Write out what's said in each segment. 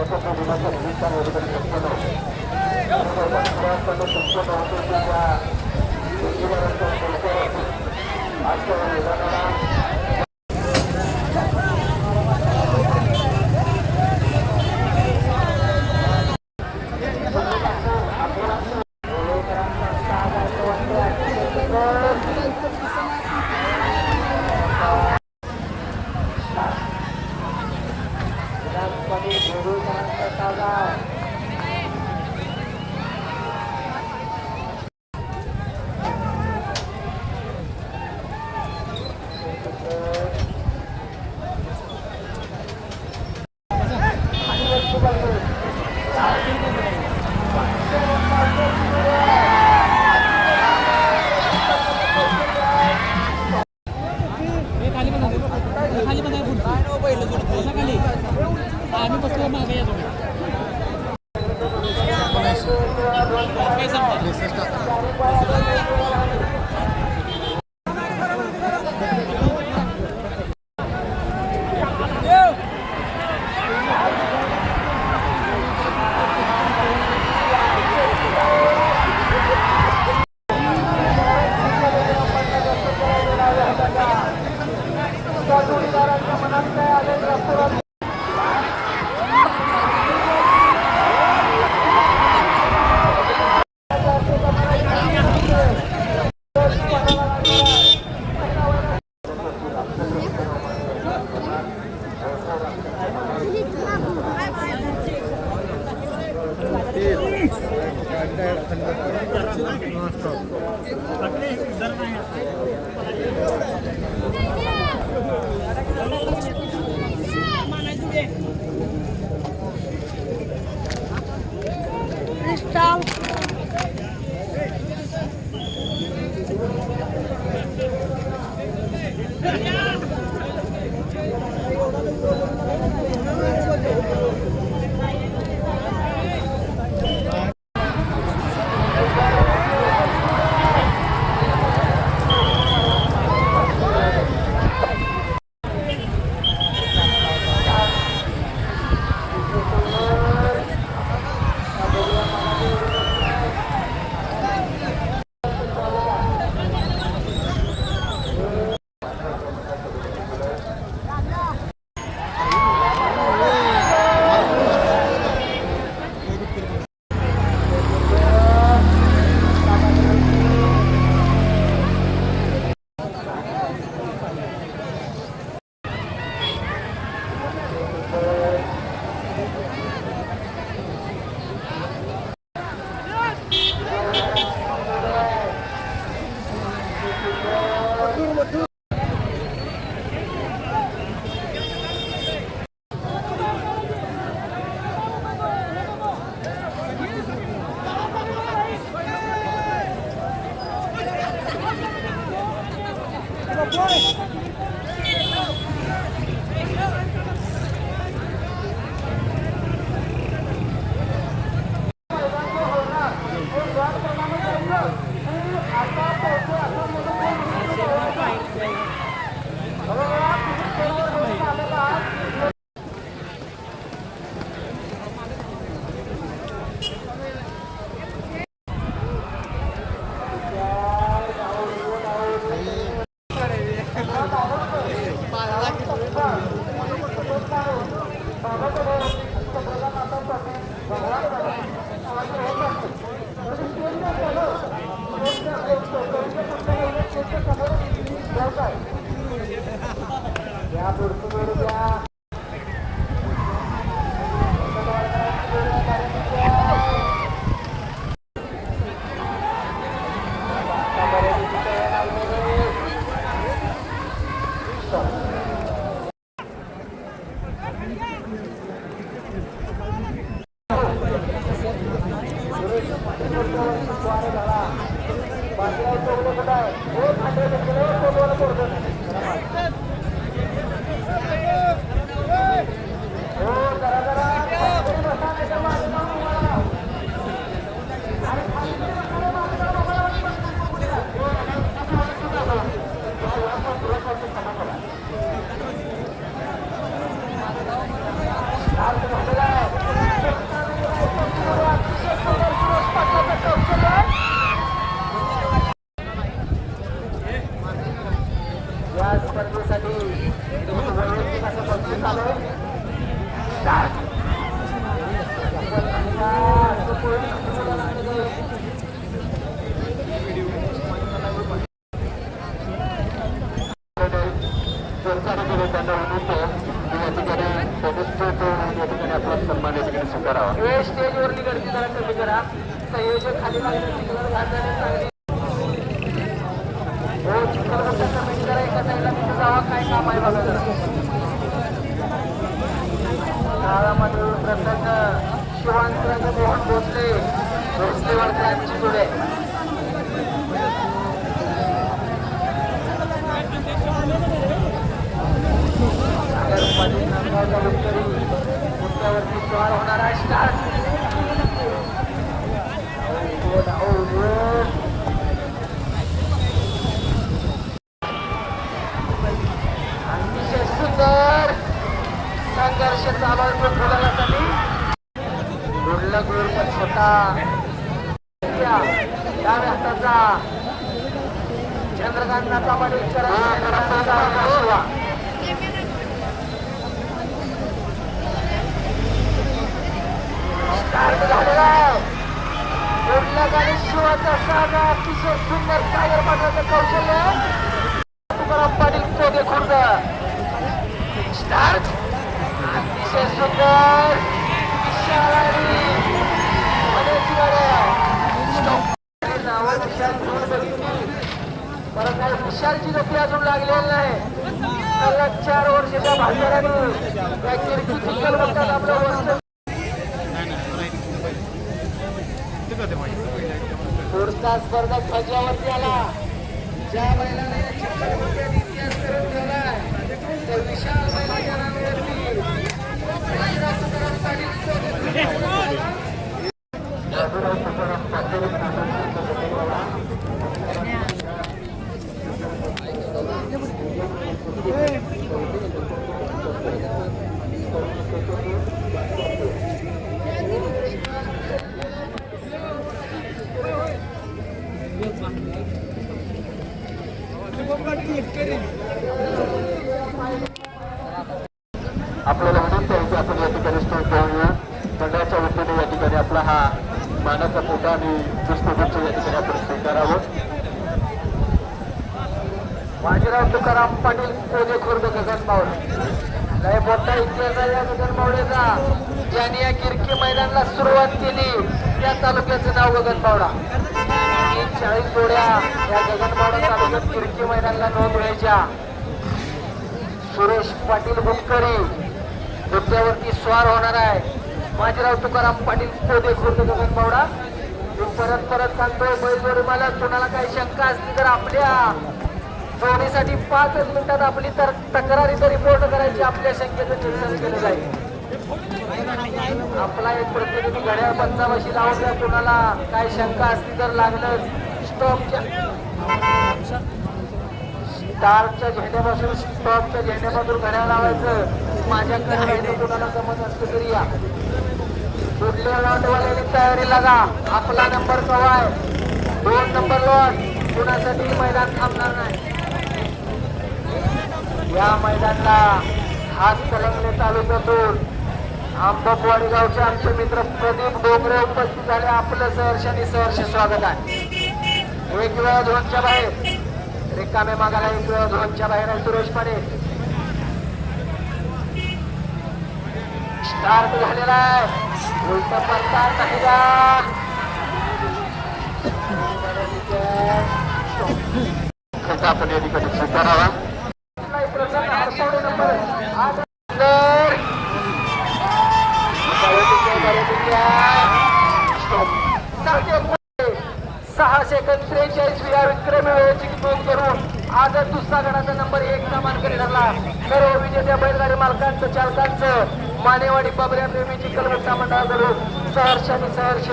आज ठिकाणी आपला सन्मान या ठिकाणी स्वीकारावा. हे स्टेजवरली गर्दी जरा कमी करा. संयोजक खाली लागले चिखल घालणारे चांगली हो चिखलबट्टा कमेंट करा. एका साईडला तिथे जावा काय काम आहे बघा जरा. गावामध्ये प्रसन्न शिवांतराज मोहन भोसले भोसलेवरच्या जोडे मुद्द्यावरती स्वार होणारा स्टार्ट. अतिशय सुंदर संघर्ष चालू आहे फुलासाठी. गुडला गुड पण छोटा डाव्या हाताचा चंद्रकांताचा पाटील करा. शिवाचा साधा अतिशय सुंदर सागर पाठाचं कौशल्य तुकाराम पाटील कोगे खुर्द स्टार्ट. अतिशय सुंदर परत काही विशालची गती अजून लागलेली नाही. सलग 4 वर्षाच्या भांडाराने त्या किरकी चिखलबट्ट्यात आपलं वस्त्र पुढचा स्पर्धक फजल्यावरती आला. ज्या बैलाने चिखलबट्ट्यात इतिहास करून ठेवलाय त्या विशाल बैलाच्या नावावरती आपल्याला विनंती आहे की आपण या ठिकाणी स्टेज घेऊया. मंडळाच्या वतीने या ठिकाणी आपला हा मानाचा फोटा आणि पुष्पगुच्छ या ठिकाणी आपण स्वीकारावं. बाजीराव तुकाराम पाटील कोजे खुर्द गगन मावळे लय मोठा इतिहास आहे या गगन मावळेचा. ज्यांनी या किरकी मैदानाला सुरुवात केली त्या तालुक्याचं नाव गगन मावळा. 40 जोड्या या गगन मावळा तालुक्यात किरकी मैदानाला नोंद व्हायच्या. सुरेश पाटील बुटकरी मुद्द्यावरती स्वार होणार आहे. बाजीराव तुकाराम पाटील कोजे खुर्द गगन मावळा. मी परत सांगतोय बैलजोडी मला कुणाला काही शंका असली तर आपल्या जोडीसाठी 5 मिनिटात आपली तक्रारीचा रिपोर्ट करायची. आपल्या शंकेचं निरसन केलं जाईल. आपला एक प्रतिनिधी घड्याळ पंचावशी लावून द्या. कुणाला काही शंका असली तर लागलं स्टॉपच्या स्टारच्या झेंड्यापासून स्टॉपच्या झेंड्यापासून घड्याळ लावायचं. माझ्याकडे कुणाला जमत असतं तरी या. कुठल्या लॉटवाल्याने तयारी लागा. आपला नंबर कवा आहे. 2 नंबर लॉट कुणासाठी मैदान थांबणार नाही. या मैदानाला हात कलंगले तालुक्यातून आंबपवाडी गावचे आमचे मित्र प्रदीप डोंगरे उपस्थित झाले. आपलं सहर्ष आणि सहर्ष स्वागत आहे. एक वेळा झोनच्या बाहेर रिकामे मागाला एक वेळा झोनच्या बाहेर आहे. सुरेश पाडे स्टार्ट झालेला आहे. उलटा पडता नाही का आपण या ठिकाणी स्वीकारावा. सहा सेकंद 43 विक्रमी वेळेची नोंद करून आज दुसरा गटाचा नंबर 1 चा मानकरी ठरला. सर्व विजेत्या बैलगाडी मालकांचं चालकांचं मानेवाडी बाबऱ्या प्रेमी चिखलबट्टा मंडळाकडून सहर्ष आणि सहर्ष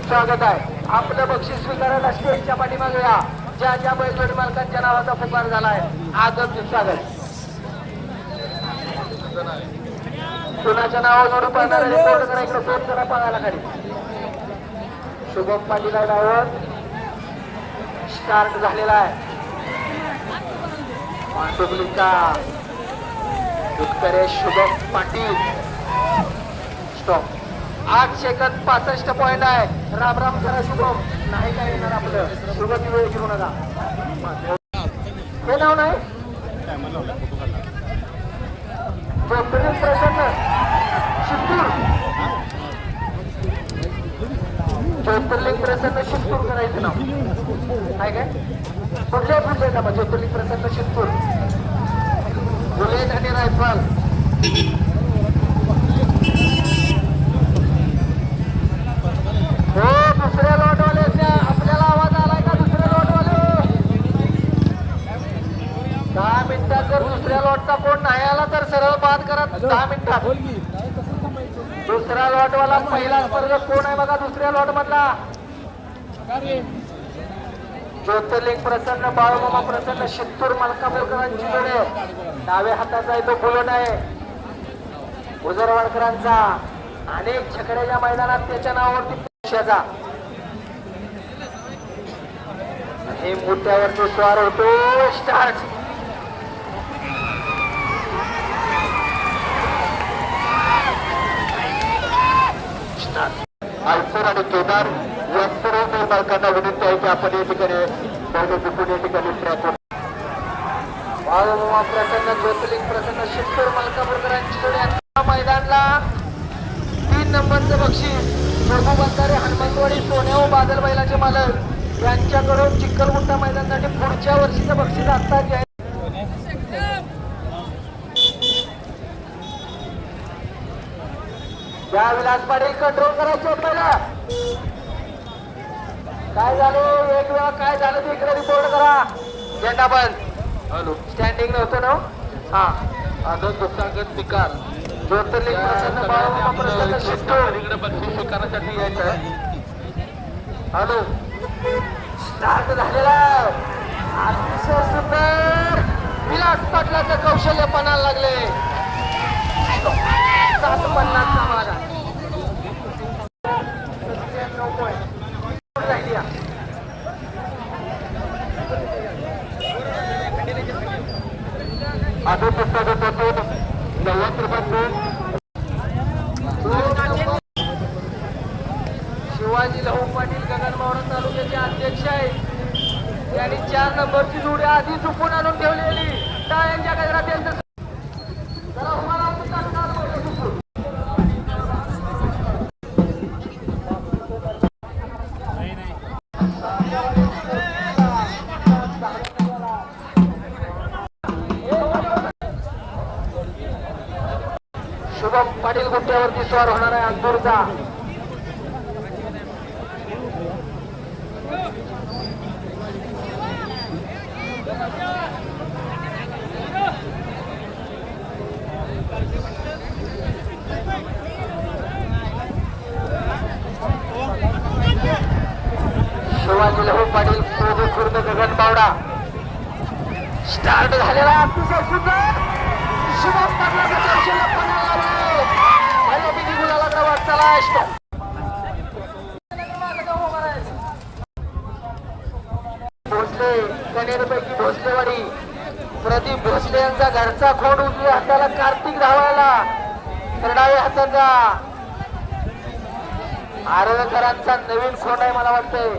स्वागत आहे. आपलं बक्षीस स्वीकारायला स्टेजच्या पाठीमागे या. ज्या ज्या बैलगाडी मालकांच्या नावाचा पुकार झालाय आदर स्वागत. कुणाच्या नावावर जोडून पाहणार रिपोर्ट करा. इकडे फोन करा पाहायला खाली. शुभम पाटील ड्रायव्हर स्टार्ट झालेला आहे. मांडुबलीचा उत्करे Shubham Patil stop. 8 second 65 point आहे. राम राम करा शुभम. नाही काय येणार आपलं. सुरुवाती वेळ घेऊ नका. हे नाव नाही प्रसन्न शिंदूर ज्योतिर्लिंग प्रसन्न शिस्तूर करायचं नाव काय काय कुठले ना ज्योतिर्लिंग प्रसन्न शिस्तूर बुलेट आणि रायफल हो दुसऱ्या लॉटवाले आपल्याला आवाज आलाय का दुसऱ्या लॉटवाले 10 मिनिटात जर दुसऱ्या लॉटचा कोण नाही आला तर सरळ बाद करा 10 मिनिटात दुसरा लॉटवाला पहिला स्पर्धक कोण आहे बघा दुसऱ्या लॉट मधला ज्योतिर्लिंग प्रसन्न बाळूमामा प्रसन्न शित्तूर मलकापूरकरांची जोडे डाव्या हाताचा आहे तो बुलेट आहे उजरवाडकरांचा अनेक छकड्याच्या मैदानात त्याच्या नावावरती पक्षाचा हे मोठ्यावरती स्वार होतो स्टार्ट आयसर आणि केदार या सर्व मालकांना विनंती आहे की आपण या ठिकाणी जिंकून या ठिकाणी ट्रॅकवर बाळूमामा प्रसन्न ज्योतिर्लिंग प्रसन्न शित्तूर मलकापूरकरांची जोडी या मैदानला 3 नंबरचं बक्षीस प्रभू बंधारे हनुमंतवाडी सोन्या व बादल बैलाचे मालक यांच्याकडून चिखलमुठा मैदानासाठी पुढच्या वर्षीचं बक्षीस आता जे आहे या विलास पाटील कंट्रोल करायचे पहिला काय झाले एक वेळा काय झालं ते इकडे रिपोर्ट करा झेंडा बंद हॅलो स्टँडिंग नव्हतं ना हा आनंद स्वागत निकाल ज्योतिर्लिंग प्रसन्न बाळूमामा प्रसन्न शित्तूर इकडे बक्षीस स्वीकारण्यासाठी यायचं आहे हॅलो स्टार्ट झालेला आहे. अतिशय सुंदर विलास पाटलाचं कौशल्य पणाला लागले 750 चा मारा आदर पुस्तक 90 रुपये शिवाजी लहू पाटील गगनबावडा तालुक्याचे अध्यक्ष आहेत त्यांनी 4 नंबरची जोडी आधी चुकून आणून ठेवलेली टाळ्यांच्या गजरात यांचं शुभम पाटील गुट्ट्यावरती स्वार होणार आहे अंदूरचा शिवाजी लहू पाटील खुर्द गगनबावडा स्टार्ट झालेला अतिशय सुंदर शुभम पाटलाचा कौशल्य पणाला लागले पहिला बिगी गुलाला वाटचाला स्टॉप भोसले कनेरपैकी भोसलेवाडी प्रदीप भोसले यांचा घरचा खोड उजव्या हाताला कार्तिक धावायला तर डाव्या हाताचा आरोग्यकरांचा नवीन खोड आहे मला वाटतंय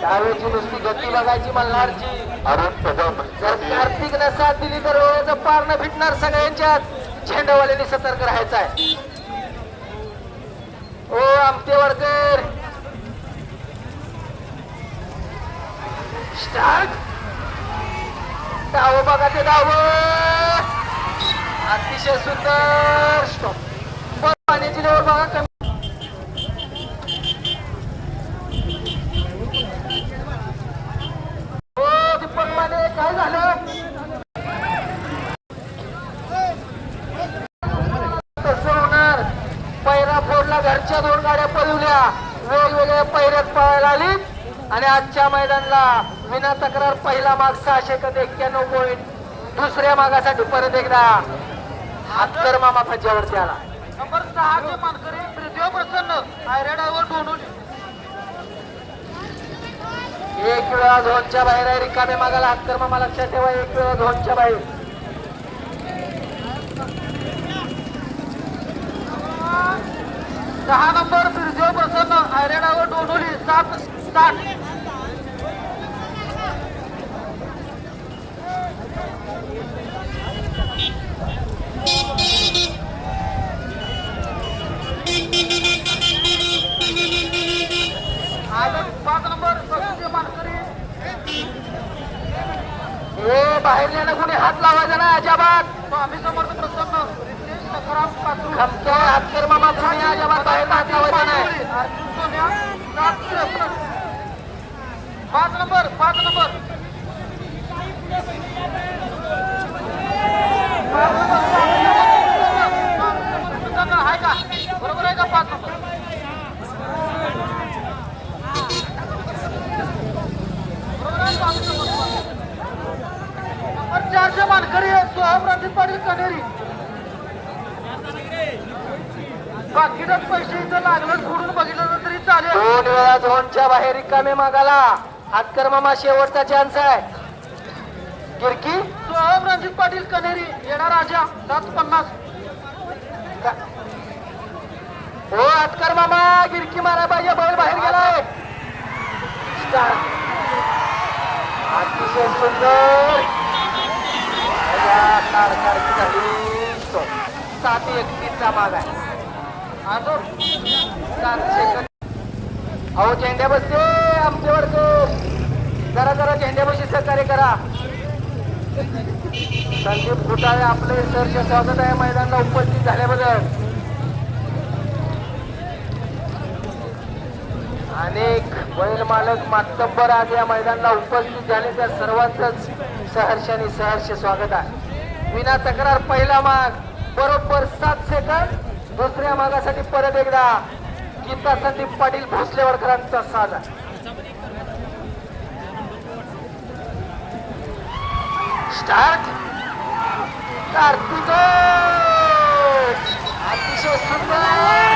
डाव्याची नुसती गती बघायची मल्हारची जर कार्तिक न साथ दिली तर वेळेचं पार न फिटणार सगळ्यांच्यात झेंडावाल्यांनी सतर्क राहायचं आहे ओ आमतेवरकर स्टार्ट डाव बघा ते डाव अतिशय सुंदर स्टॉप पाण्याची लेवल बघा कमी काय झालं कसं होणार पैरा फोडला घरच्या 2 गाड्या पळवल्या वेगवेगळ्या पैऱ्यात पळायला आली आणि आजच्या मैदानाला विना तक्रार पहिला माग 691 पॉईंट दुसऱ्या मागासाठी परत एकदा हातकर मामा फज्यावरती आला नंबर 6 चे मानकरी पृथ्वी प्रसन्न आयरेडावर डोनवली एक वेळा झोनच्या बाहेर आहे रिकामे मागाला हातकर मामा लक्षात ठेवा एक वेळा झोनच्या बाहेर 6 नंबर पृथ्वी प्रसन्न आयरेडावर डोनवली 7 स्टार्ट बाहेर नेणं कुणी हात लावायचा ना अजाबात स्वामी समर्थ प्रसन्न खमके हातकर मामा कुणी अजाबात बाहेर हात लावायचा नाही 5 नंबर आहे का बरोबर आहे का 5 नंबर 400 मानकरी सोहम रणजित पाटील कनेरी बाकीच पैसे इथं लागलं सोडून बघितलं तरी चालेल 2 वेळा झोनच्या बाहेर रिकामे मागाला हातकर मामा शेवटचा चान्स आहे गिरकी सोहम रणजित पाटील कनेरी येणार राजा 750 हो हातकर मामा गिरकी मारा पाहिजे बैल बाहेर गेलाय अतिशय सुंदर 7:31 माग आहे अजून 7 सेकंद अहो झेंड्या बसते आमच्यावर जरा झेंड्यापाशी सहकार्य करा संदीप घोटाळे आपले सरचे स्वागत आहे मैदानाला उपस्थित झाल्याबद्दल अनेक बैल मालक मातब्बर आज या मैदानाला उपस्थित झाले त्या सर्वांचंच सहर्ष स्वागत आहे विना तक्रार पहिला माग बरोबर 7 सेकंद दुसऱ्या मागासाठी परत एकदा गीता संदीप पाटील भोसलेवरकरांचा साज आहे स्टार्ट कार्तिक अतिशय सुंदर